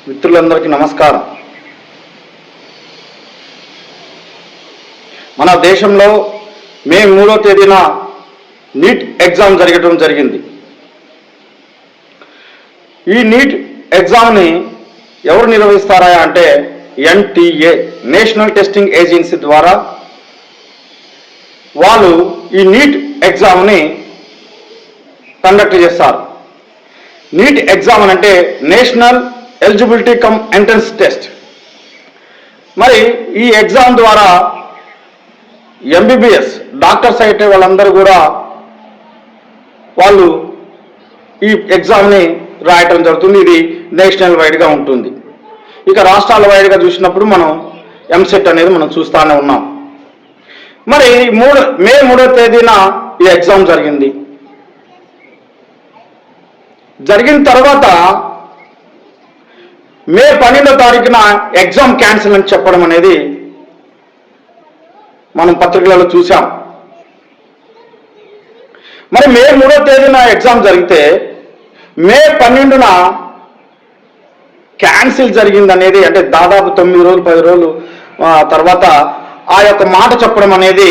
మిత్రులందరికీ నమస్కారం. మన దేశంలో మే 3వ తేదీన నీట్ ఎగ్జామ్ జరగడం జరిగింది. ఈ నీట్ ఎగ్జామ్ని ఎవరు నిర్వహిస్తారా అంటే ఎన్టీఏ, నేషనల్ టెస్టింగ్ ఏజెన్సీ ద్వారా వాళ్ళు ఈ నీట్ ఎగ్జామ్ని కండక్ట్ చేస్తారు. నీట్ ఎగ్జామ్ అంటే national eligibility cum entrance test. మరి ఈ ఎగ్జామ్ ద్వారా ఎంబీబీఎస్ డాక్టర్స్ అయితే వాళ్ళందరూ కూడా వాళ్ళు ఈ ఎగ్జామ్ని రాయటం జరుగుతుంది. ఇది నేషనల్ వైడ్గా ఉంటుంది. ఇక రాష్ట్రాల వైడ్గా చూసినప్పుడు మనం ఎంసెట్ అనేది మనం చూస్తూనే ఉన్నాం. మరి మే 3వ తేదీన ఈ ఎగ్జామ్ జరిగింది. జరిగిన తర్వాత మే 12వ తారీఖున ఎగ్జామ్ క్యాన్సిల్ అని చెప్పడం అనేది మనం పత్రికలలో చూసాం. మరి మే 3వ తేదీన ఎగ్జామ్ జరిగితే మే 12న క్యాన్సిల్ జరిగింది అనేది, అంటే దాదాపు 9 రోజులు 10 రోజులు తర్వాత ఆ యొక్క మాట చెప్పడం అనేది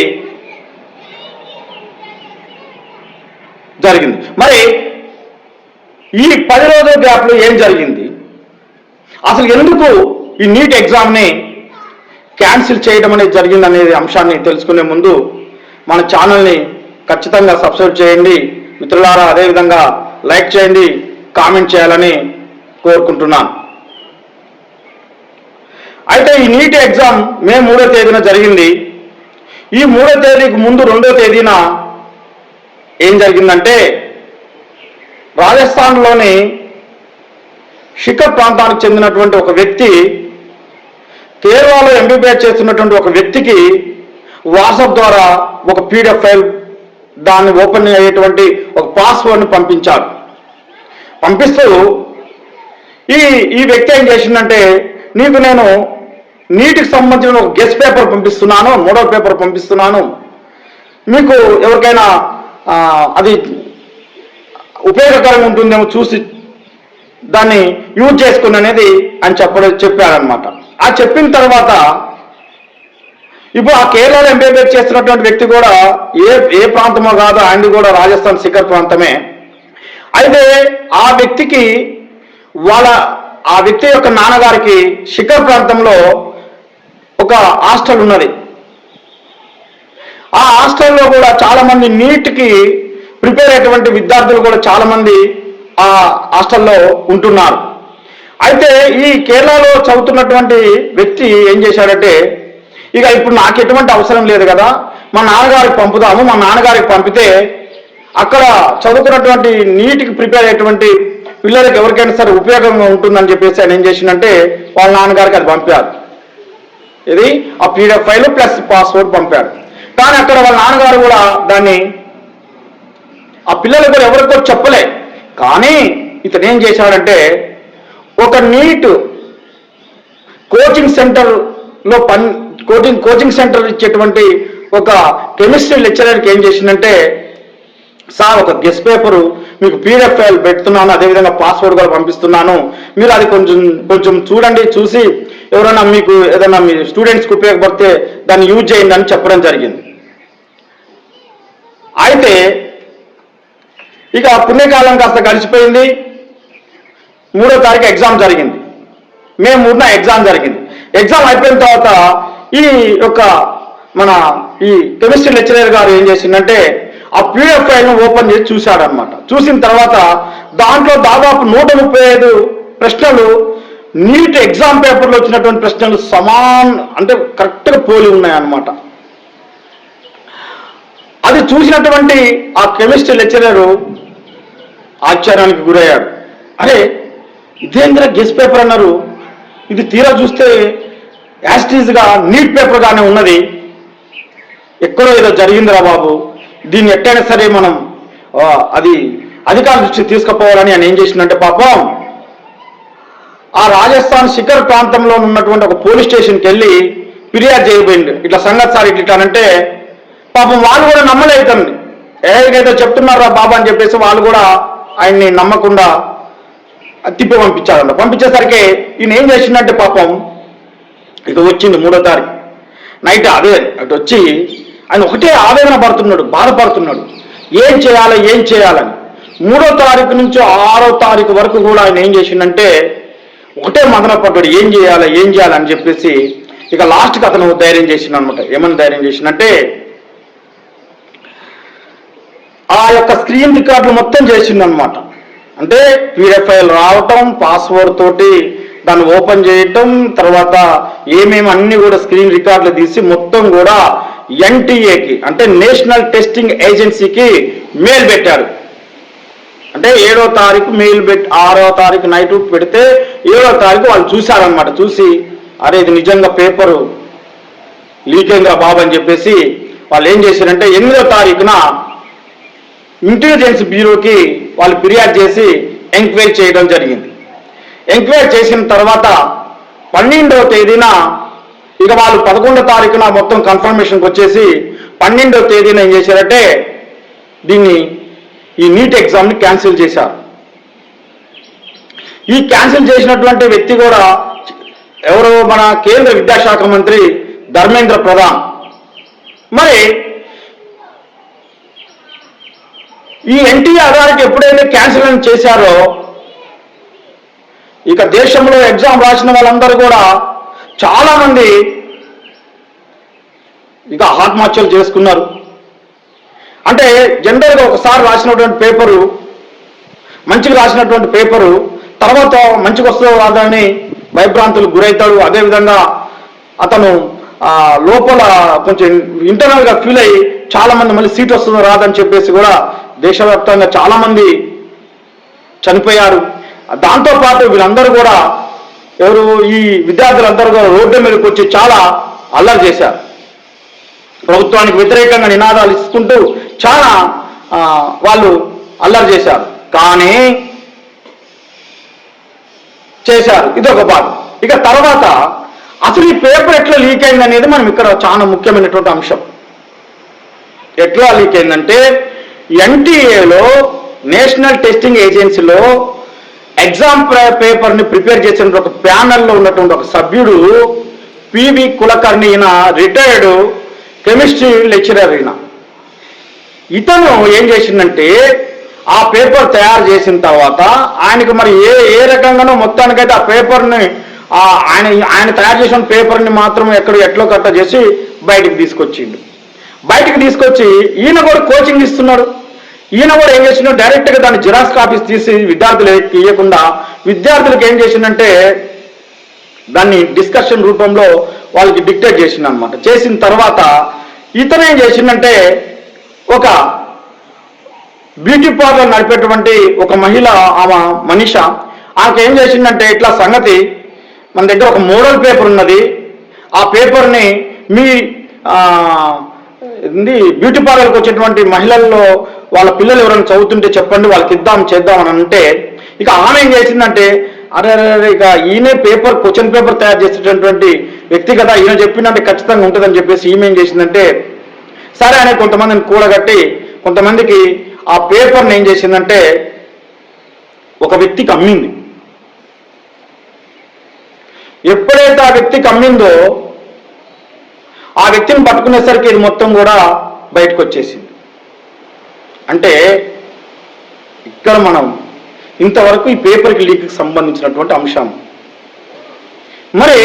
జరిగింది. మరి ఈ 10 రోజుల గ్యాప్లో ఏం జరిగింది, అసలు ఎందుకు ఈ నీట్ ఎగ్జామ్ని క్యాన్సిల్ చేయడం అనేది జరిగింది అనేది అంశాన్ని తెలుసుకునే ముందు మన ఛానల్ని ఖచ్చితంగా సబ్స్క్రైబ్ చేయండి మిత్రులారా. అదేవిధంగా లైక్ చేయండి, కామెంట్ చేయాలని కోరుకుంటున్నాను. అయితే ఈ నీట్ ఎగ్జామ్ మే 3వ తేదీన జరిగింది. ఈ 3వ తేదీకి ముందు 2వ తేదీన ఏం జరిగిందంటే రాజస్థాన్లోని షికర్ ప్రాంతానికి చెందినటువంటి ఒక వ్యక్తి, కేరళలో ఎంబీబీఎస్ చేస్తున్నటువంటి ఒక వ్యక్తికి వాట్సాప్ ద్వారా ఒక పీడిఎఫ్ ఫైల్, దాన్ని ఓపెన్ అయ్యేటువంటి ఒక పాస్వర్డ్ని పంపించాడు. పంపిస్తూ ఈ వ్యక్తి ఏం చేసిందంటే, నీకు నేను నీటికి సంబంధించిన ఒక గెస్ట్ పేపర్ పంపిస్తున్నాను, మోడల్ పేపర్ పంపిస్తున్నాను, మీకు ఎవరికైనా అది ఉపయోగకరంగా ఉంటుందేమో చూసి దాన్ని యూజ్ చేసుకుని అనేది అని చెప్పారనమాట. ఆ చెప్పిన తర్వాత ఇప్పుడు ఆ కేరళలో ఎంబీబీఎస్ చేస్తున్నటువంటి వ్యక్తి కూడా ఏ ప్రాంతమో కాదు, ఆయన కూడా రాజస్థాన్ శిఖర్ ప్రాంతమే. అయితే ఆ వ్యక్తికి ఆ వ్యక్తి యొక్క నాన్నగారికి శిఖర్ ప్రాంతంలో ఒక హాస్టల్ ఉన్నది. ఆ హాస్టల్లో కూడా చాలా మంది నీట్కి ప్రిపేర్ అయ్యేటువంటి విద్యార్థులు కూడా చాలా మంది ఆ హాస్టల్లో ఉంటున్నారు. అయితే ఈ కేరళలో చదువుతున్నటువంటి వ్యక్తి ఏం చేశాడంటే, ఇక ఇప్పుడు నాకు ఎటువంటి అవసరం లేదు కదా, మా నాన్నగారికి పంపుదాము, మా నాన్నగారికి పంపితే అక్కడ చదువుతున్నటువంటి నీటికి ప్రిపేర్ అయ్యేటువంటి పిల్లలకి ఎవరికైనా సరే ఉపయోగంగా ఉంటుందని చెప్పేసి ఆయన ఏం చేసిందంటే వాళ్ళ నాన్నగారికి అది పంపారు. ఇది ఆ పీడిఎఫ్ ఫైల్ ప్లస్ పాస్వర్డ్ పంపాడు. కానీ అక్కడ వాళ్ళ నాన్నగారు కూడా దాన్ని ఆ పిల్లలకు కూడా ఎవరికో చెప్పలే. కానీ ఇతను ఏం చేశాడంటే, ఒక నీట్ కోచింగ్ సెంటర్లో కోచింగ్ సెంటర్ ఇచ్చేటువంటి ఒక కెమిస్ట్రీ లెక్చరర్కి ఏం చేసిందంటే, సార్ ఒక గెస్ట్ పేపరు మీకు పీడిఎఫ్ ఫైల్ పెడుతున్నాను, అదేవిధంగా పాస్వర్డ్ కూడా పంపిస్తున్నాను, మీరు అది కొంచెం చూడండి, చూసి ఎవరైనా మీకు ఏదైనా మీ స్టూడెంట్స్కి ఉపయోగపడితే దాన్ని యూజ్ చేయండి అని చెప్పడం జరిగింది. అయితే ఇక పుణ్యకాలం కాస్త గడిచిపోయింది. 3వ తారీఖు ఎగ్జామ్ జరిగింది. మే 3న ఎగ్జామ్ జరిగింది. ఎగ్జామ్ అయిపోయిన తర్వాత ఈ కెమిస్ట్రీ లెక్చరర్ గారు ఏం చేసిందంటే ఆ పీడిఎఫ్ ఫైల్ను ఓపెన్ చేసి చూశాడనమాట. చూసిన తర్వాత దాంట్లో దాదాపు 135 ప్రశ్నలు నీట్ ఎగ్జామ్ పేపర్లో వచ్చినటువంటి ప్రశ్నలు అంటే కరెక్ట్గా పోలి ఉన్నాయన్నమాట. అది చూసినటువంటి ఆ కెమిస్ట్రీ లెక్చరరు ఆశ్చర్యానికి గురయ్యాడు. అరే ఇదేంద్ర గెస్ట్ పేపర్ అన్నారు, ఇది తీరా చూస్తే యాస్టీజ్గా నీట్ పేపర్గానే ఉన్నది, ఎక్కడో ఏదో జరిగిందిరా బాబు, దీన్ని ఎట్టైనా సరే మనం అది అధికారుల దృష్టికి తీసుకుపోవాలని ఆయన ఏం చేసిందంటే, పాపం ఆ రాజస్థాన్ శిఖర్ ప్రాంతంలో ఉన్నటువంటి ఒక పోలీస్ స్టేషన్కి వెళ్ళి ఫిర్యాదు చేయబోయింది. ఇట్లా సంగతి సార్ ఇట్లానంటే పాపం వాళ్ళు కూడా నమ్మలేదండి. ఏదైతే చెప్తున్నారా బాబా అని చెప్పేసి వాళ్ళు కూడా ఆయన్ని నమ్మకుండా తిప్పి పంపించాడంట. పంపించేసరికి ఈయన ఏం చేసిందంటే పాపం ఇక వచ్చింది 3వ తారీఖు నైట్ అదే అటు వచ్చి ఆయన ఒకటే ఆవేదన పడుతున్నాడు, బాధపడుతున్నాడు, ఏం చేయాలని. 3వ తారీఖు నుంచి 6వ తారీఖు వరకు కూడా ఆయన ఏం చేసిందంటే ఒకటే మదన పడ్డాడు, ఏం చేయాలి అని చెప్పేసి. ఇక లాస్ట్కి అతను ధైర్యం చేసిండు అనమాట. ఏమని ధైర్యం చేసిందంటే ఆ యొక్క స్క్రీన్ రికార్డులు మొత్తం చేసిండు అనమాట. అంటే పీడిఎఫ్ ఫైల్ రావటం, పాస్వర్డ్ తోటి దాన్ని ఓపెన్ చేయటం, తర్వాత ఏమేమి అన్ని కూడా స్క్రీన్ రికార్డులు తీసి మొత్తం కూడా ఎన్టీఏకి అంటే నేషనల్ టెస్టింగ్ ఏజెన్సీకి మెయిల్ పెట్టారు. అంటే 7వ తారీఖు మెయిల్ 6వ తారీఖు నైట్ పెడితే 7వ తారీఖు వాళ్ళు చూశారనమాట. చూసి అరే ఇది నిజంగా పేపరు లీక్ అయిందిరా బాబు అని చెప్పేసి వాళ్ళు ఏం చేశారంటే 8వ తారీఖున ఇంటెలిజెన్స్ బ్యూరోకి వాళ్ళు ఫిర్యాదు చేసి ఎంక్వైరీ చేయడం జరిగింది. ఎంక్వైరీ చేసిన తర్వాత 12వ తేదీన ఇక వాళ్ళు 11వ తారీఖున మొత్తం కన్ఫర్మేషన్కి వచ్చేసి 12వ తేదీన ఏం చేశారంటే ఈ నీట్ ఎగ్జామ్ని క్యాన్సిల్ చేశారు. ఈ క్యాన్సిల్ చేసినటువంటి వ్యక్తి కూడా ఎవరో మన కేంద్ర విద్యాశాఖ మంత్రి ధర్మేంద్ర ప్రధాన్. మరి ఈ ఎన్టీఏ ఆధార్కి ఎప్పుడైతే క్యాన్సిల్ చేశారో ఇక దేశంలో ఎగ్జామ్ రాసిన వాళ్ళందరూ కూడా చాలామంది ఇక ఆత్మహత్యలు చేసుకున్నారు. అంటే జనరల్గా ఒకసారి రాసినటువంటి పేపరు మంచిగా రాసినటువంటి పేపరు తర్వాత మంచిగా వస్తుందో రాదని భయభ్రాంతులకు గురవుతాడు. అదేవిధంగా అతను లోపల కొంచెం ఇంటర్నల్గా ఫీల్ అయ్యి చాలామంది మళ్ళీ సీట్ వస్తుందో రాదని చెప్పేసి కూడా దేశవ్యాప్తంగా చాలామంది చనిపోయారు. దాంతోపాటు వీళ్ళందరూ కూడా ఈ విద్యార్థులందరూ కూడా రోడ్డు మీదకి వచ్చి చాలా అల్లరి చేశారు. ప్రభుత్వానికి వ్యతిరేకంగా నినాదాలు ఇస్తుంటూ చాలా వాళ్ళు అల్లరి చేశారు. కానీ చేశారు, ఇదొక భాగం. ఇక తర్వాత అసలు ఈ పేపర్ ఎట్లా లీక్ అయింది అనేది మనం ఇక్కడ చాలా ముఖ్యమైనటువంటి అంశం. ఎట్లా లీక్ అయిందంటే ఎన్టీఏలో నేషనల్ టెస్టింగ్ ఏజెన్సీలో ఎగ్జామ్ పేపర్ని ప్రిపేర్ చేసిన ఒక ప్యానల్లో ఉన్నటువంటి ఒక సభ్యుడు పివి కులకర్ణి, ఈయన రిటైర్డ్ కెమిస్ట్రీ లెక్చరర్. ఇతను ఏం చేసిందంటే ఆ పేపర్ తయారు చేసిన తర్వాత ఆయనకు మరి ఏ రకంగానో మొత్తానికైతే ఆ పేపర్ని ఆయన తయారు చేసిన పేపర్ని మాత్రం ఎట్లో కట్ట చేసి బయటికి తీసుకొచ్చిండు. బయటికి తీసుకొచ్చి ఈయన కూడా కోచింగ్ ఇస్తున్నాడు. ఈయన కూడా ఏం చేసిండు, డైరెక్ట్గా దాన్ని జిరాక్స్ కాపీస్ తీసి విద్యార్థులకు ఇవ్వకుండా విద్యార్థులకు ఏం చేసిందంటే దాన్ని డిస్కషన్ రూపంలో వాళ్ళకి డిక్టేట్ చేసిండు అనమాట. చేసిన తర్వాత ఇతను ఏం చేసిందంటే ఒక బ్యూటీ పార్లర్ నడిపేటువంటి ఒక మహిళ, ఆమె మనీష, ఆమెకు ఏం చేసిందంటే ఇట్లా సంగతి, మన దగ్గర ఒక మోడల్ పేపర్ ఉన్నది, ఆ పేపర్ని మీ బ్యూటీ పార్లర్కి వచ్చేటువంటి మహిళల్లో వాళ్ళ పిల్లలు ఎవరైనా చదువుతుంటే చెప్పండి, వాళ్ళకి చేద్దామని అంటే ఇక ఆమె ఏం చేసిందంటే అరే ఇక ఈయనే క్వశ్చన్ పేపర్ తయారు చేసేటటువంటి వ్యక్తి కదా, ఈయన చెప్పిందంటే ఖచ్చితంగా ఉంటుందని చెప్పేసి ఈమె ఏం చేసిందంటే సరే అనే కొంతమందిని కూడగట్టి కొంతమందికి ఆ పేపర్ని ఏం చేసిందంటే ఒక వ్యక్తికి అమ్మింది. ఎప్పుడైతే ఆ వ్యక్తికి అమ్మిందో ఆ వ్యక్తిని పట్టుకునేసరికి ఇది మొత్తం కూడా బయటకు వచ్చేసింది. అంటే ఇక్కడ మనం ఇంతవరకు ఈ పేపర్కి లీక్కి సంబంధించినటువంటి అంశం. మరి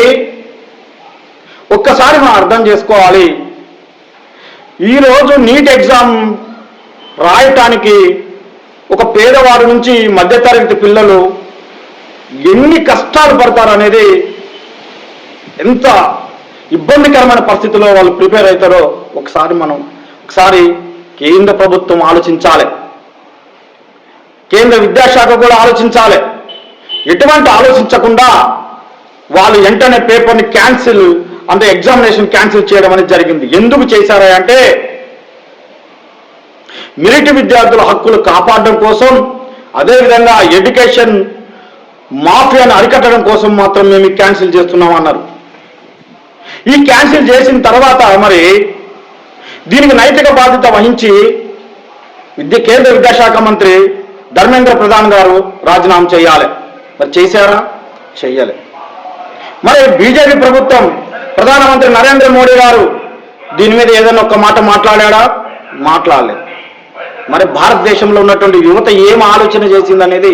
ఒక్కసారి మనం అర్థం చేసుకోవాలి, ఈరోజు నీట్ ఎగ్జామ్ రాయటానికి ఒక పేదవాడి నుంచి మధ్యతరగతి పిల్లలు ఎన్ని కష్టాలు పడతారనేది, ఎంత ఇబ్బందికరమైన పరిస్థితుల్లో వాళ్ళు ప్రిపేర్ అవుతారో ఒకసారి కేంద్ర ప్రభుత్వం ఆలోచించాలి, కేంద్ర విద్యాశాఖ కూడా ఆలోచించాలి. ఎటువంటి ఆలోచించకుండా వాళ్ళు వెంటనే పేపర్ని క్యాన్సిల్ అంటే ఎగ్జామినేషన్ క్యాన్సిల్ చేయడం అనేది జరిగింది. ఎందుకు చేశారా అంటే మిలిటరీ విద్యార్థుల హక్కులు కాపాడడం కోసం, అదేవిధంగా ఎడ్యుకేషన్ మాఫియాను అరికట్టడం కోసం మాత్రం మేము క్యాన్సిల్ చేస్తున్నాం అన్నారు. ఈ క్యాన్సిల్ చేసిన తర్వాత మరి దీనికి నైతిక బాధ్యత వహించి కేంద్ర విద్యాశాఖ మంత్రి ధర్మేంద్ర ప్రధాన్ గారు రాజీనామా చేయాలి. మరి చేశారా? చెయ్యలే. మరి బీజేపీ ప్రభుత్వం, ప్రధానమంత్రి నరేంద్ర మోడీ గారు దీని మీద ఏదైనా ఒక్క మాట మాట్లాడాడా? మాట్లాడలేదు. మరి భారతదేశంలో ఉన్నటువంటి యువత ఏం ఆలోచన చేసిందనేది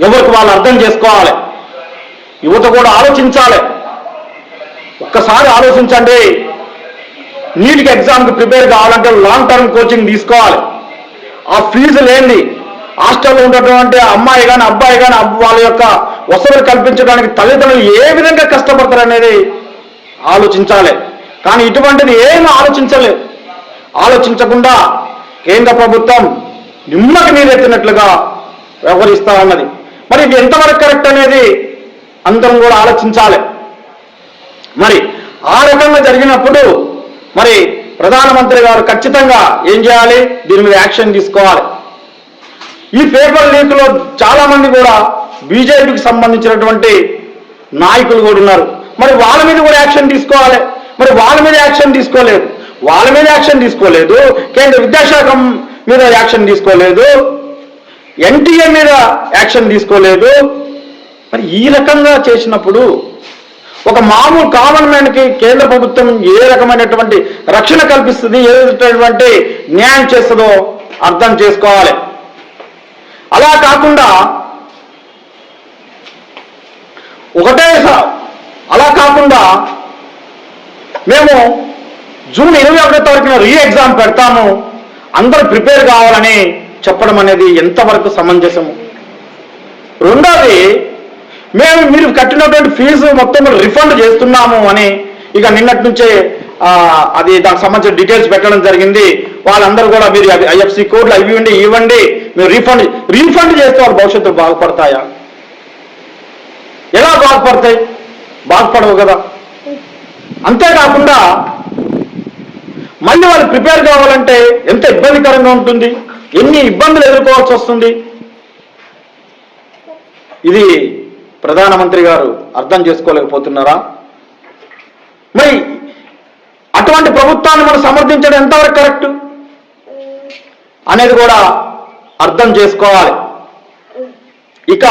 ఎవరికి వాళ్ళు అర్థం చేసుకోవాలి. యువత కూడా ఆలోచించాలి. ఒక్కసారి ఆలోచించండి. నీట్కి ఎగ్జామ్కి ప్రిపేర్ కావాలంటే లాంగ్ టర్మ్ కోచింగ్ తీసుకోవాలి. ఆ ఫీజు లేనిది హాస్టల్లో ఉన్నటువంటి అమ్మాయి కానీ అబ్బాయి కానీ వాళ్ళ యొక్క వసతులు కల్పించడానికి తల్లిదండ్రులు ఏ విధంగా కష్టపడతారనేది ఆలోచించాలి. కానీ ఇటువంటిది ఏమీ ఆలోచించకుండా కేంద్ర ప్రభుత్వం నిమ్మకి నీరెత్తినట్లుగా వ్యవహరిస్తూ ఉన్నది. మరి ఇది ఎంతవరకు కరెక్ట్ అనేది అందరం కూడా ఆలోచించాలి. మరి ఆ రకంగా జరిగినప్పుడు మరి ప్రధానమంత్రి గారు ఖచ్చితంగా ఏం చేయాలి? దీని మీద యాక్షన్ తీసుకోవాలి. ఈ పేపర్ లీక్లో చాలా మంది కూడా బీజేపీకి సంబంధించినటువంటి నాయకులు కూడా ఉన్నారు. మరి వాళ్ళ మీద కూడా యాక్షన్ తీసుకోవాలి. మరి వాళ్ళ మీద యాక్షన్ తీసుకోలేదు. కేంద్ర విద్యాశాఖ మీద యాక్షన్ తీసుకోలేదు. ఎన్టీఏ మీద యాక్షన్ తీసుకోలేదు. మరి ఈ రకంగా చేసినప్పుడు ఒక మామూలు కామన్ మ్యాన్కి కేంద్ర ప్రభుత్వం ఏ రకమైనటువంటి రక్షణ కల్పిస్తుంది, ఏ విధమైనటువంటి న్యాయం చేస్తుందో అర్థం చేసుకోవాలి. అలా కాకుండా మేము జూన్ 21వ తారీఖున ఎగ్జామ్ పెడతాము, అందరూ ప్రిపేర్ కావాలని చెప్పడం అనేది ఎంతవరకు సమంజసము? రెండోది, మీరు కట్టినటువంటి ఫీజు మొత్తం రిఫండ్ చేస్తున్నాము అని ఇక నిన్నటి నుంచే అది దానికి సంబంధించిన డీటెయిల్స్ పెట్టడం జరిగింది. వాళ్ళందరూ కూడా మీరు ఐఎఫ్సి కోడ్లు అవి ఇవ్వండి, మీరు రీఫండ్ చేస్తే వాళ్ళ భవిష్యత్తులో బాగుపడతాయా? ఎలా బాగుపడతాయి? బాగుపడవు కదా. అంతేకాకుండా మళ్ళీ వాళ్ళు ప్రిపేర్ కావాలంటే ఎంత ఇబ్బందికరంగా ఉంటుంది, ఎన్ని ఇబ్బందులు ఎదుర్కోవాల్సి వస్తుంది. ఇది ప్రధానమంత్రి గారు అర్థం చేసుకోలేకపోతున్నారా? మరి అటువంటి ప్రభుత్వాన్ని మనం సమర్థించడం ఎంతవరకు కరెక్ట్ అనేది కూడా అర్థం చేసుకోవాలి. ఇక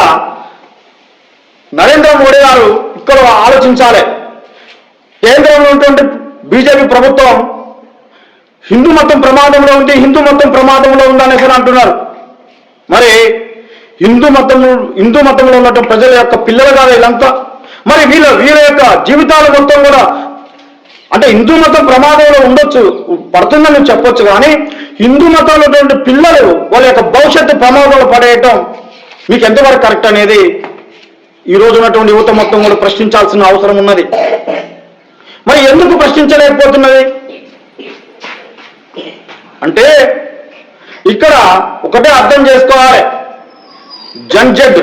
నరేంద్ర మోడీ గారు ఇక్కడ ఆలోచించాలి. కేంద్రంలో ఉన్నటువంటి బీజేపీ ప్రభుత్వం హిందూ మతం ప్రమాదంలో ఉంది అనేసి అంటున్నారు. మరి హిందూ మతంలో ఉన్నటువంటి ప్రజల యొక్క పిల్లలు కాదు వీళ్ళంతా. మరి వీళ్ళ యొక్క జీవితాలు మొత్తం కూడా అంటే హిందూ మతం ప్రమాదంలో పడుతుందని చెప్పొచ్చు, కానీ హిందూ మతంలో ఉన్నటువంటి పిల్లలు వాళ్ళ యొక్క భవిష్యత్తు ప్రమాదంలో పడేయటం మీకు ఎంతవరకు కరెక్ట్ అనేది ఈ రోజు ఉన్నటువంటి యువత మొత్తం కూడా ప్రశ్నించాల్సిన అవసరం ఉన్నది. మరి ఎందుకు ప్రశ్నించలేకపోతున్నది అంటే ఇక్కడ ఒకటే అర్థం చేసుకోవాలి. జంజెడ్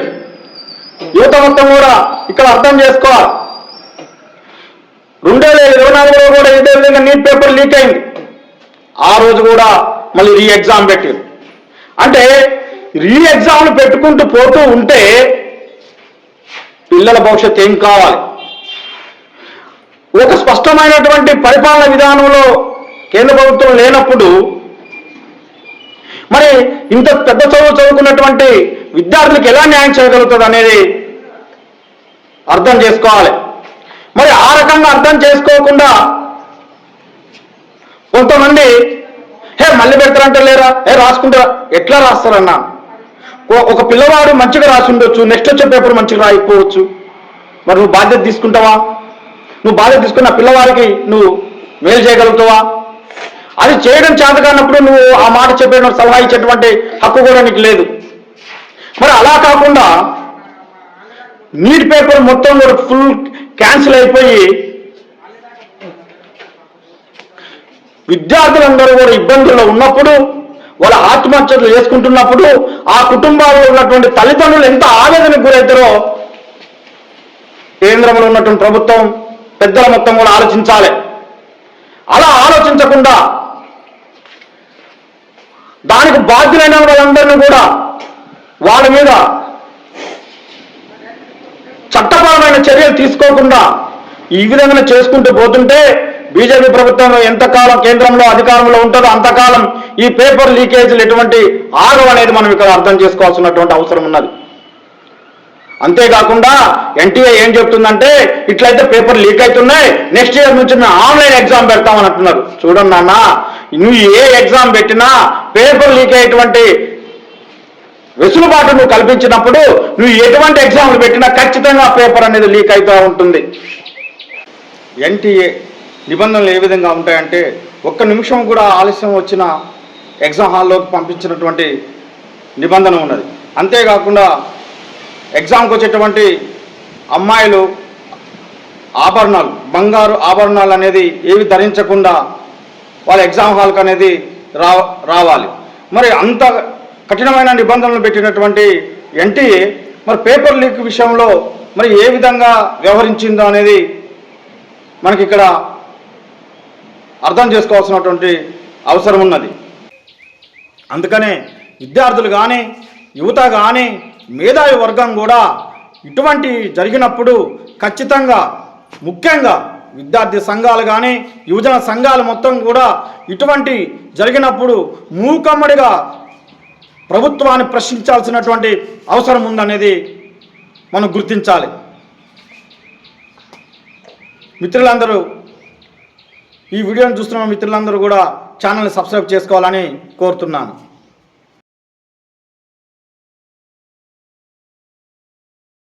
యువత మొత్తం కూడా ఇక్కడ అర్థం చేసుకోవాలి. 2024లో కూడా ఇదే విధంగా నీట్ పేపర్ లీక్ అయింది. ఆ రోజు కూడా మళ్ళీ ఎగ్జామ్ పెట్టారు. అంటే ఎగ్జామ్లు పెట్టుకుంటూ పోతూ ఉంటే పిల్లల భవిష్యత్తు ఏం కావాలి? ఒక స్పష్టమైనటువంటి పరిపాలన విధానంలో కేంద్ర ప్రభుత్వం లేనప్పుడు మరి ఇంత పెద్ద చదువుకున్నటువంటి విద్యార్థులకు ఎలా న్యాయం చేయగలుగుతుంది అనేది అర్థం చేసుకోవాలి. మరి ఆ రకంగా అర్థం చేసుకోకుండా కొంతమంది మళ్ళీ పెడతారంటే లేరా, రాసుకుంటారా? ఎట్లా రాస్తారన్నా? ఒక పిల్లవాడు మంచిగా రాసి ఉండొచ్చు, నెక్స్ట్ వచ్చే పేపర్ మంచిగా రాయిపోవచ్చు. మరి నువ్వు బాధ్యత తీసుకుంటావా? నువ్వు బాధ్యత తీసుకున్న పిల్లవాడికి నువ్వు మేలు చేయగలుగుతావా? అది చేయడం చేత కానప్పుడు నువ్వు ఆ మాట చెప్పే సలహా ఇచ్చేటువంటి హక్కు కూడా నీకు లేదు. మరి అలా కాకుండా నీట్ పేపర్ మొత్తం కూడా ఫుల్ క్యాన్సిల్ అయిపోయి విద్యార్థులందరూ కూడా ఇబ్బందుల్లో ఉన్నప్పుడు, వాళ్ళ ఆత్మహత్యలు చేసుకుంటున్నప్పుడు ఆ కుటుంబాల్లో ఉన్నటువంటి తల్లిదండ్రులు ఎంత ఆవేదనకు గురవుతారో కేంద్రంలో ఉన్నటువంటి ప్రభుత్వం పెద్దల మొత్తం కూడా ఆలోచించాలి. అలా ఆలోచించకుండా దానికి బాధ్యులైన వాళ్ళందరినీ కూడా వాళ్ళ మీద చట్టపరమైన చర్యలు తీసుకోకుండా ఈ విధంగా చేసుకుంటూ పోతుంటే బీజేపీ ప్రభుత్వం ఎంతకాలం కేంద్రంలో అధికారంలో ఉంటుందో అంతకాలం ఈ పేపర్ లీకేజీలు ఎటువంటి ఆగవు అనేది మనం ఇక్కడ అర్థం చేసుకోవాల్సినటువంటి అవసరం ఉన్నది. అంతేకాకుండా ఎన్టీఏ ఏం చెప్తుందంటే, ఇట్లయితే పేపర్ లీక్ అవుతున్నాయి, నెక్స్ట్ ఇయర్ నుంచి మేము ఆన్లైన్ ఎగ్జామ్ పెడతామని అంటున్నారు. చూడండి నాన్న, నువ్వు ఏ ఎగ్జామ్ పెట్టినా పేపర్ లీక్ అయ్యేటువంటి వెసులుబాటు నువ్వు కల్పించినప్పుడు నువ్వు ఎటువంటి ఎగ్జామ్లు పెట్టినా ఖచ్చితంగా పేపర్ అనేది లీక్ అవుతూ ఉంటుంది. ఎన్టీఏ నిబంధనలు ఏ విధంగా ఉంటాయంటే, ఒక్క నిమిషం కూడా ఆలస్యం వచ్చిన ఎగ్జామ్ హాల్లోకి పంపించినటువంటి నిబంధన ఉన్నది. అంతేకాకుండా ఎగ్జామ్కి వచ్చేటువంటి అమ్మాయిలు ఆభరణాలు, బంగారు ఆభరణాలు అనేది ఏవి ధరించకుండా వాళ్ళ ఎగ్జామ్ హాల్కి అనేది రావాలి. మరి అంత కఠినమైన నిబంధనలు పెట్టినటువంటి ఎన్టీఏ మరి పేపర్ లీక్ విషయంలో మరి ఏ విధంగా వ్యవహరించిందో అనేది మనకి ఇక్కడ అర్థం చేసుకోవాల్సినటువంటి అవసరం ఉన్నది. అందుకనే విద్యార్థులు కానీ, యువత కానీ, మేధావి వర్గం కూడా ఇటువంటి జరిగినప్పుడు ఖచ్చితంగా, ముఖ్యంగా విద్యార్థి సంఘాలు కానీ, యువజన సంఘాలు మొత్తం కూడా ఇటువంటి జరిగినప్పుడు మూకమ్మడిగా ప్రభుత్వాన్ని ప్రశ్నించాల్సినటువంటి అవసరం ఉందనేది మనం గుర్తించాలి. మిత్రులందరూ, ఈ వీడియోని చూస్తున్న మిత్రులందరూ కూడా ఛానల్ని సబ్స్క్రైబ్ చేసుకోవాలని కోరుతున్నాను.